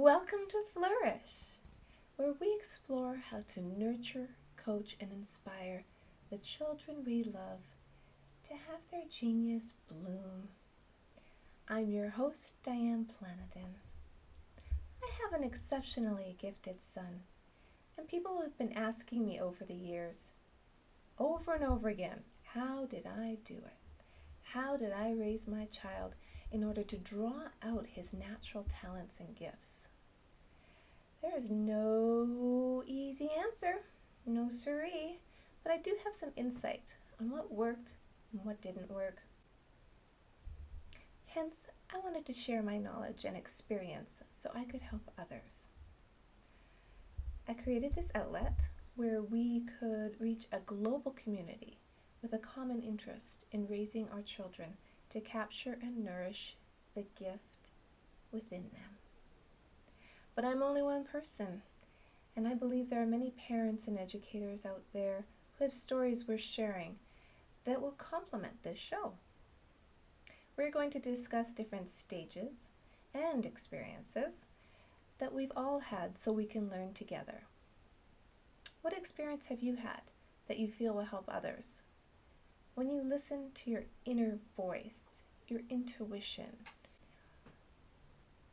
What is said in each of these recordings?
Welcome to Flourish, where we explore how to nurture, coach, and inspire the children we love to have their genius bloom. I'm your host, Diane Planadin. I have an exceptionally gifted son, and people have been asking me over the years, over and over again, how did I do it? How did I raise my child in order to draw out his natural talents and gifts? There is no easy answer, no siree, but I do have some insight on what worked and what didn't work. Hence, I wanted to share my knowledge and experience so I could help others. I created this outlet where we could reach a global community with a common interest in raising our children to capture and nourish the gift within them. But I'm only one person, and I believe there are many parents and educators out there who have stories worth sharing that will complement this show. We're going to discuss different stages and experiences that we've all had so we can learn together. What experience have you had that you feel will help others? When you listen to your inner voice, your intuition,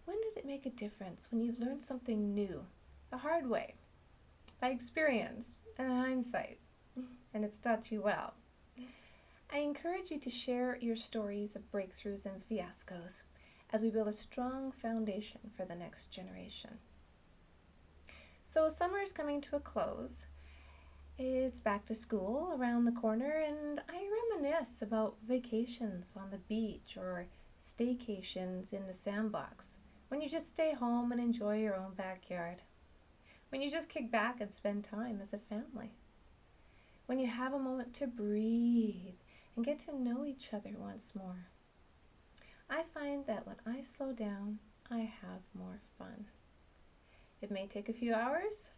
when did it make a difference when you've learned something new, the hard way, by experience and hindsight, and it's taught you well? I encourage you to share your stories of breakthroughs and fiascos as we build a strong foundation for the next generation. So summer is coming to a close. It's back to school around the corner, and I reminisce about vacations on the beach or staycations in the sandbox, when you just stay home and enjoy your own backyard, when you just kick back and spend time as a family, when you have a moment to breathe and get to know each other once more. I find that when I slow down, I have more fun. It may take a few hours,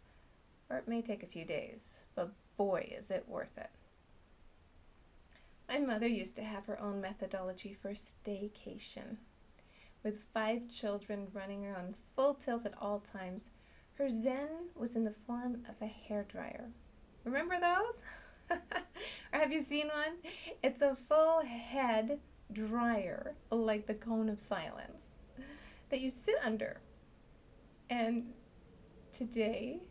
or it may take a few days, but boy, is it worth it. My mother used to have her own methodology for staycation. With 5 children running around full tilt at all times, her zen was in the form of a hairdryer. Remember those? Or have you seen one? It's a full head dryer, like the cone of silence, that you sit under. And today,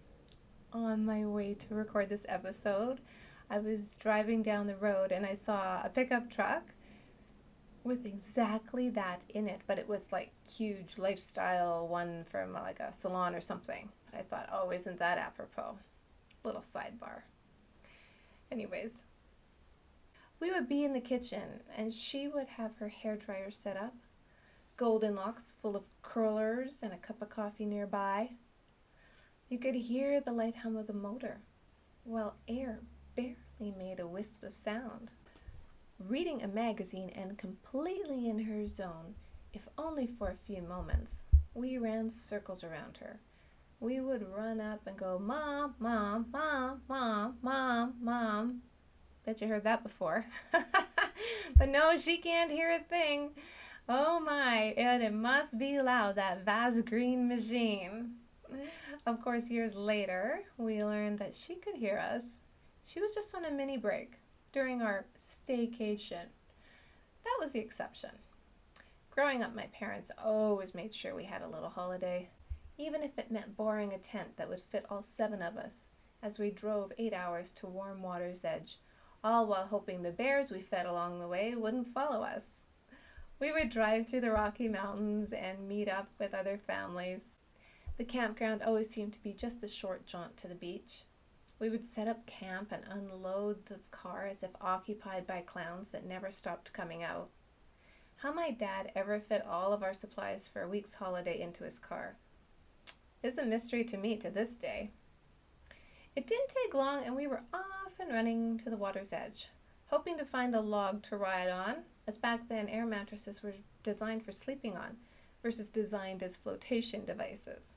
on my way to record this episode, I was driving down the road and I saw a pickup truck with exactly that in it, but it was like huge lifestyle one from like a salon or something. I thought, oh, isn't that apropos? Little sidebar. Anyways, we would be in the kitchen and she would have her hairdryer set up, golden locks full of curlers and a cup of coffee nearby. You could hear the light hum of the motor, while air barely made a wisp of sound. Reading a magazine and completely in her zone, if only for a few moments, we ran circles around her. We would run up and go, "Mom, Mom, Mom, Mom, Mom, Mom." Bet you heard that before. But no, she can't hear a thing. Oh my, and it must be loud, that vast green machine. Of course, years later, we learned that she could hear us. She was just on a mini break during our staycation. That was the exception. Growing up, my parents always made sure we had a little holiday, even if it meant borrowing a tent that would fit all 7 of us as we drove 8 hours to warm water's edge, all while hoping the bears we fed along the way wouldn't follow us. We would drive through the Rocky Mountains and meet up with other families. The campground always seemed to be just a short jaunt to the beach. We would set up camp and unload the car as if occupied by clowns that never stopped coming out. How my dad ever fit all of our supplies for a week's holiday into his car is a mystery to me to this day. It didn't take long and we were off and running to the water's edge, hoping to find a log to ride on, as back then air mattresses were designed for sleeping on versus designed as flotation devices.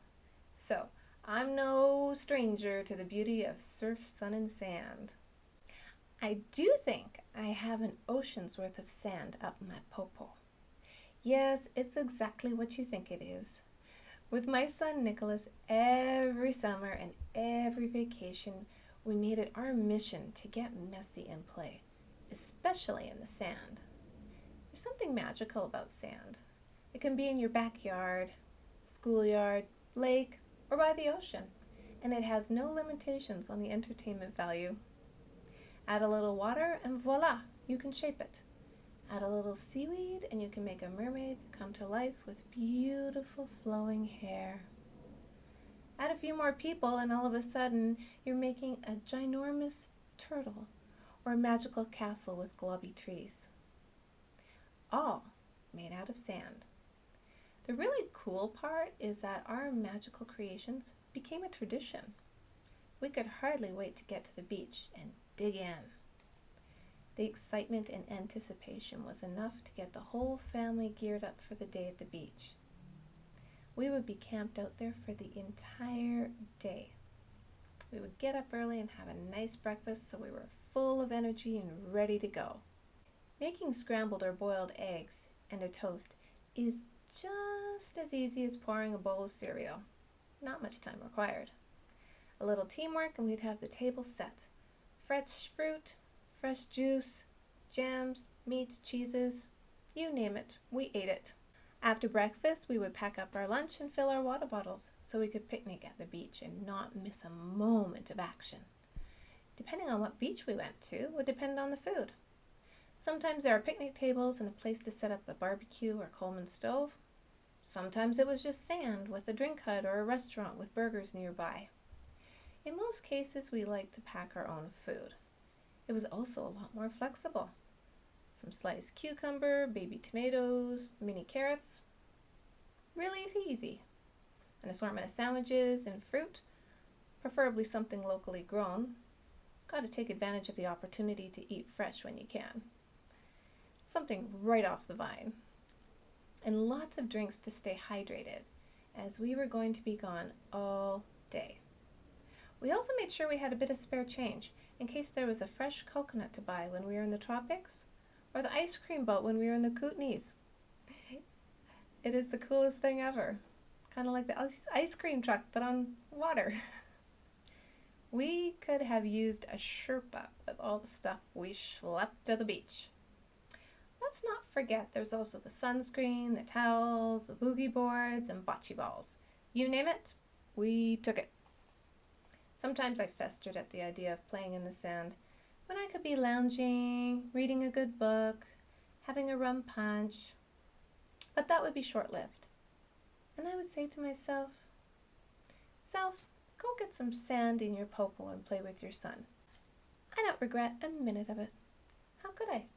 So, I'm no stranger to the beauty of surf, sun, and sand. I do think I have an ocean's worth of sand up my popo. Yes, it's exactly what you think it is. With my son Nicholas, every summer and every vacation, we made it our mission to get messy and play, especially in the sand. There's something magical about sand. It can be in your backyard, schoolyard, lake, or by the ocean, and it has no limitations on the entertainment value. Add a little water and voila, you can shape it. Add a little seaweed and you can make a mermaid come to life with beautiful flowing hair. Add a few more people and all of a sudden you're making a ginormous turtle or a magical castle with globby trees. All made out of sand. The really cool part is that our magical creations became a tradition. We could hardly wait to get to the beach and dig in. The excitement and anticipation was enough to get the whole family geared up for the day at the beach. We would be camped out there for the entire day. We would get up early and have a nice breakfast so we were full of energy and ready to go. Making scrambled or boiled eggs and a toast is just as easy as pouring a bowl of cereal. Not much time required. A little teamwork and we'd have the table set. Fresh fruit, fresh juice, jams, meats, cheeses, you name it, we ate it. After breakfast, we would pack up our lunch and fill our water bottles so we could picnic at the beach and not miss a moment of action. Depending on what beach we went to would depend on the food. Sometimes there are picnic tables and a place to set up a barbecue or Coleman stove. Sometimes it was just sand with a drink hut or a restaurant with burgers nearby. In most cases, we liked to pack our own food. It was also a lot more flexible. Some sliced cucumber, baby tomatoes, mini carrots. Really easy. An assortment of sandwiches and fruit, preferably something locally grown. Got to take advantage of the opportunity to eat fresh when you can. Something right off the vine. And lots of drinks to stay hydrated, as we were going to be gone all day. We also made sure we had a bit of spare change in case there was a fresh coconut to buy when we were in the tropics, or the ice cream boat when we were in the Kootenays. It is the coolest thing ever. Kind of like the ice cream truck, but on water. We could have used a Sherpa with all the stuff we schlepped to the beach. Let's not forget there's also the sunscreen, the towels, the boogie boards, and bocce balls. You name it, we took it. Sometimes I festered at the idea of playing in the sand when I could be lounging, reading a good book, having a rum punch, but that would be short-lived. And I would say to myself, "Self, go get some sand in your popo and play with your son." I don't regret a minute of it. How could I?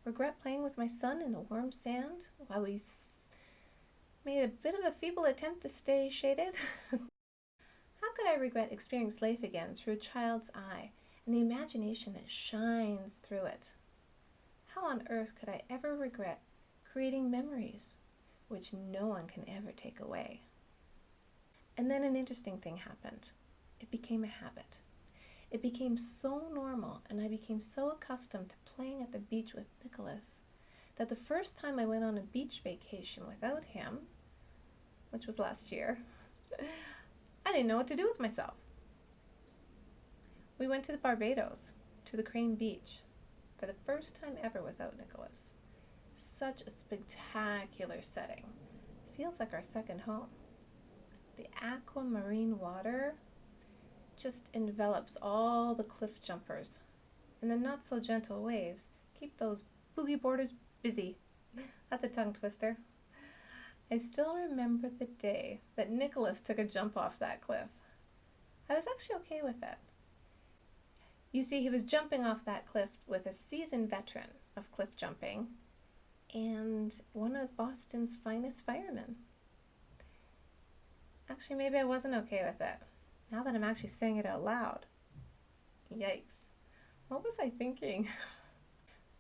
Regret playing with my son in the warm sand while we made a bit of a feeble attempt to stay shaded? How could I regret experiencing life again through a child's eye and the imagination that shines through it? How on earth could I ever regret creating memories which no one can ever take away? And then an interesting thing happened. It became a habit. It became so normal and I became so accustomed to playing at the beach with Nicholas that the first time I went on a beach vacation without him, which was last year, I didn't know what to do with myself. We went to the Barbados, to the Crane Beach, for the first time ever without Nicholas. Such a spectacular setting. Feels like our second home. The aquamarine water just envelops all the cliff jumpers, and the not so gentle waves keep those boogie boarders busy. That's a tongue twister. I still remember the day that Nicholas took a jump off that cliff. I was actually okay with it. You see, he was jumping off that cliff with a seasoned veteran of cliff jumping and one of Boston's finest firemen. Actually, maybe I wasn't okay with it. Now that I'm actually saying it out loud. Yikes. What was I thinking?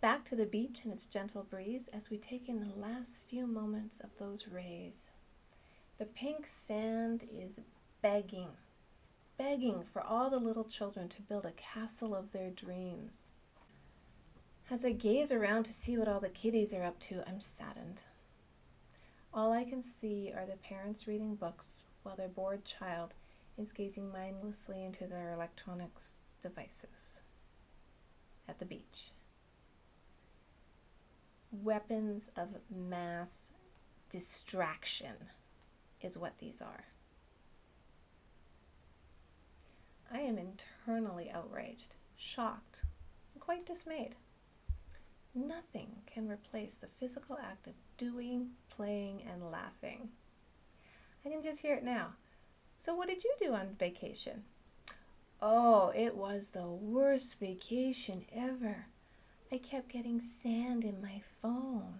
Back to the beach and its gentle breeze as we take in the last few moments of those rays. The pink sand is begging for all the little children to build a castle of their dreams. As I gaze around to see what all the kiddies are up to, I'm saddened. All I can see are the parents reading books while their bored child is gazing mindlessly into their electronics devices at the beach. Weapons of mass distraction is what these are. I am internally outraged, shocked, and quite dismayed. Nothing can replace the physical act of doing, playing, and laughing. I can just hear it now. So what did you do on vacation? Oh, it was the worst vacation ever. I kept getting sand in my phone.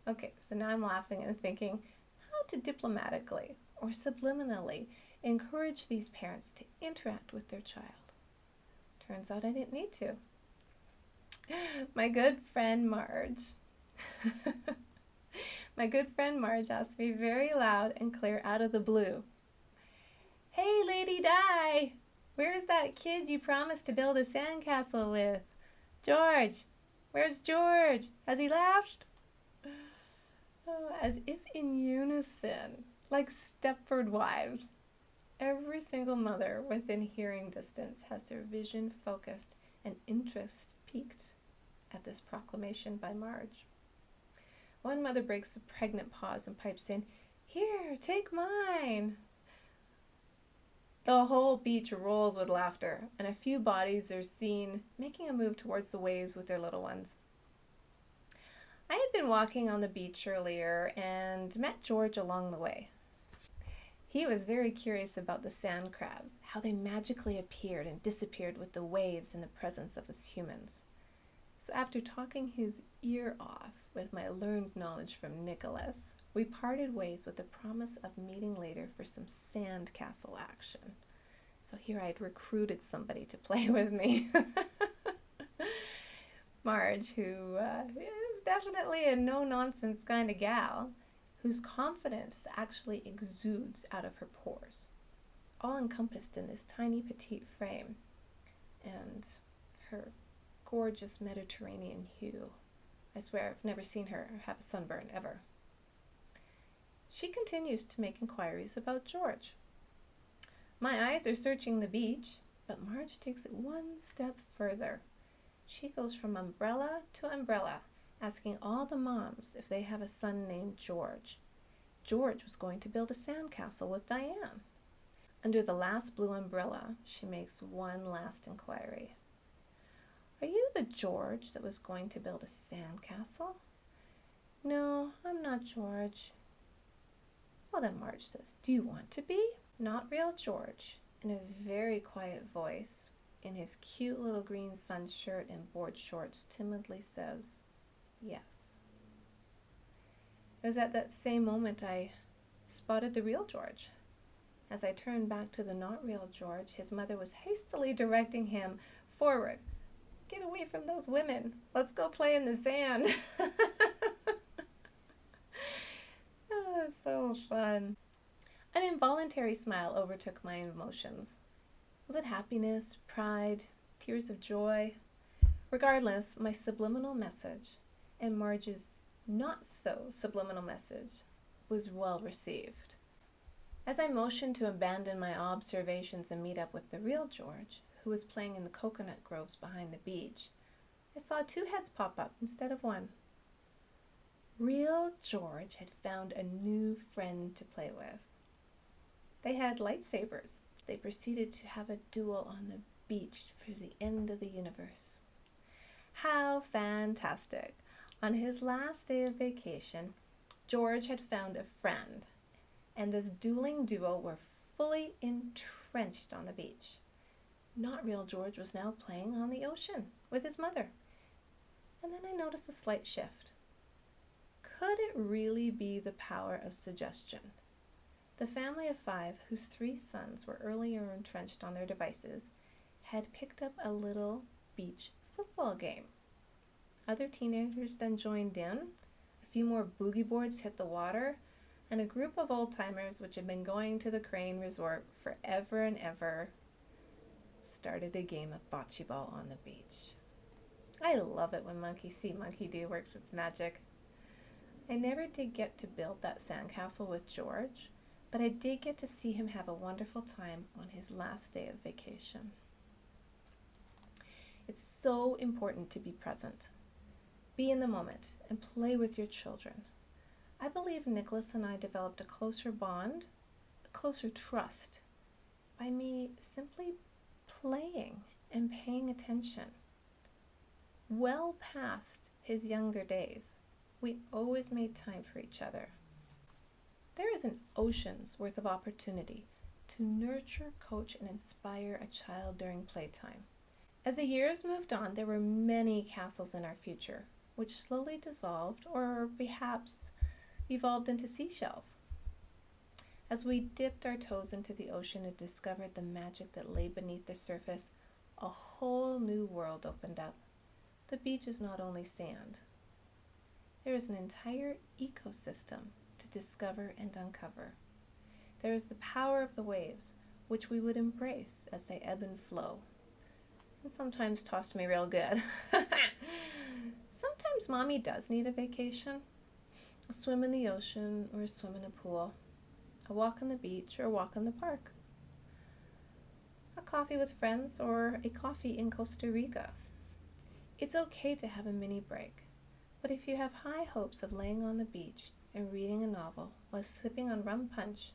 Okay, so now I'm laughing and thinking how to diplomatically or subliminally encourage these parents to interact with their child. Turns out I didn't need to. My good friend Marge asked me very loud and clear out of the blue, "Hey, Lady Di, where's that kid you promised to build a sandcastle with? George, where's George? Has he left?" As if in unison, like Stepford wives. Every single mother within hearing distance has their vision focused and interest piqued at this proclamation by Marge. One mother breaks the pregnant pause and pipes in, "Here, take mine." The whole beach rolls with laughter, and a few bodies are seen making a move towards the waves with their little ones. I had been walking on the beach earlier and met George along the way. He was very curious about the sand crabs, how they magically appeared and disappeared with the waves in the presence of us humans. So after talking his ear off with my learned knowledge from Nicholas, we parted ways with the promise of meeting later for some sandcastle action. So here I had recruited somebody to play with me. Marge, who is definitely a no-nonsense kind of gal, whose confidence actually exudes out of her pores, all encompassed in this tiny petite frame, and her gorgeous Mediterranean hue. I swear I've never seen her have a sunburn ever. She continues to make inquiries about George. My eyes are searching the beach, but Marge takes it one step further. She goes from umbrella to umbrella, asking all the moms if they have a son named George. George was going to build a sandcastle with Diane. Under the last blue umbrella, she makes one last inquiry. "Are you the George that was going to build a sandcastle?" "No, I'm not George." Well then, Marge says, "Do you want to be?" Not real George, in a very quiet voice, in his cute little green sun shirt and board shorts, timidly says, "Yes." It was at that same moment I spotted the real George. As I turned back to the not real George, his mother was hastily directing him forward. "Get away from those women. Let's go play in the sand." Oh, so fun. An involuntary smile overtook my emotions. Was it happiness, pride, tears of joy? Regardless, my subliminal message and Marge's not so subliminal message was well received. As I motioned to abandon my observations and meet up with the real George, who was playing in the coconut groves behind the beach, I saw two heads pop up instead of one. Real George had found a new friend to play with. They had lightsabers. They proceeded to have a duel on the beach for the end of the universe. How fantastic! On his last day of vacation, George had found a friend, and this dueling duo were fully entrenched on the beach. Not real George was now playing on the ocean with his mother. And then I noticed a slight shift. Could it really be the power of suggestion? The family of 5, whose 3 sons were earlier entrenched on their devices, had picked up a little beach football game. Other teenagers then joined in, a few more boogie boards hit the water, and a group of old-timers, which had been going to the Crane Resort forever and ever, started a game of bocce ball on the beach. I love it when monkey see, monkey do works its magic. I never did get to build that sandcastle with George, but I did get to see him have a wonderful time on his last day of vacation. It's so important to be present. Be in the moment and play with your children. I believe Nicholas and I developed a closer bond, a closer trust, by me simply playing and paying attention. Well past his younger days, we always made time for each other. There is an ocean's worth of opportunity to nurture, coach, and inspire a child during playtime. As the years moved on, there were many castles in our future, which slowly dissolved or perhaps evolved into seashells. As we dipped our toes into the ocean and discovered the magic that lay beneath the surface, a whole new world opened up. The beach is not only sand. There is an entire ecosystem to discover and uncover. There is the power of the waves, which we would embrace as they ebb and flow, and sometimes tossed me real good. Sometimes mommy does need a vacation. A swim in the ocean or a swim in a pool. A walk on the beach or a walk in the park. A coffee with friends or a coffee in Costa Rica. It's okay to have a mini break, but if you have high hopes of laying on the beach and reading a novel while sipping on rum punch,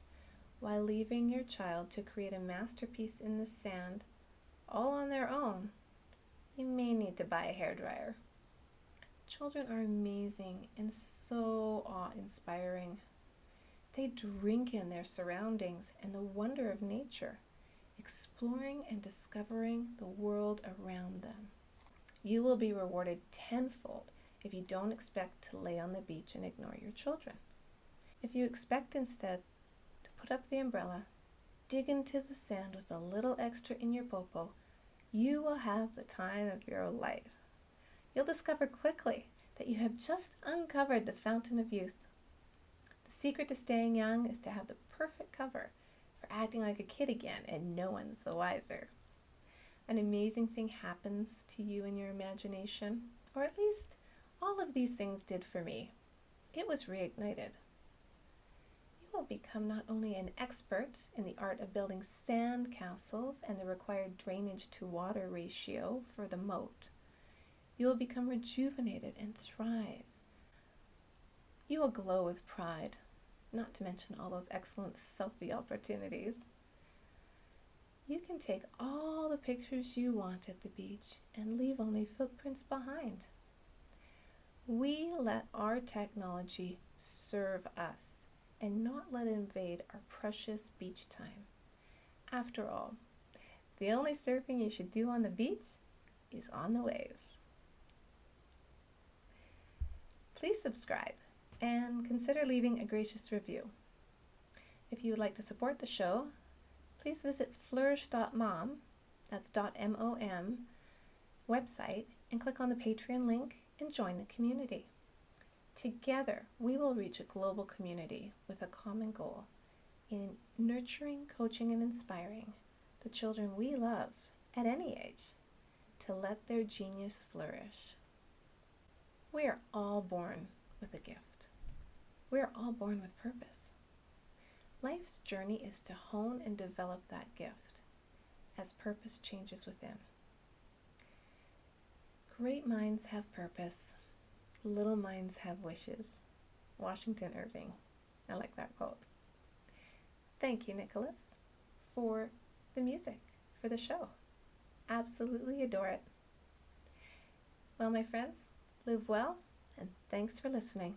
while leaving your child to create a masterpiece in the sand, all on their own, you may need to buy a hairdryer. Children are amazing and so awe-inspiring. They drink in their surroundings and the wonder of nature, exploring and discovering the world around them. You will be rewarded tenfold if you don't expect to lay on the beach and ignore your children. If you expect instead to put up the umbrella, dig into the sand with a little extra in your popo, you will have the time of your life. You'll discover quickly that you have just uncovered the fountain of youth. The secret to staying young is to have the perfect cover for acting like a kid again, and no one's the wiser. An amazing thing happens to you in your imagination, or at least all of these things did for me. It was reignited. You will become not only an expert in the art of building sand castles and the required drainage to water ratio for the moat, you will become rejuvenated and thrive. You will glow with pride, not to mention all those excellent selfie opportunities. You can take all the pictures you want at the beach and leave only footprints behind. We let our technology serve us and not let it invade our precious beach time. After all, the only surfing you should do on the beach is on the waves. Please subscribe and consider leaving a gracious review. If you would like to support the show, please visit Flourish.Mom, that's .mom, website, and click on the Patreon link and join the community. Together, we will reach a global community with a common goal in nurturing, coaching, and inspiring the children we love at any age to let their genius flourish. We are all born with a gift. We are all born with purpose. Life's journey is to hone and develop that gift as purpose changes within. Great minds have purpose. Little minds have wishes. Washington Irving. I like that quote. Thank you, Nicholas, for the music for the show. Absolutely adore it. Well, my friends, live well, and thanks for listening.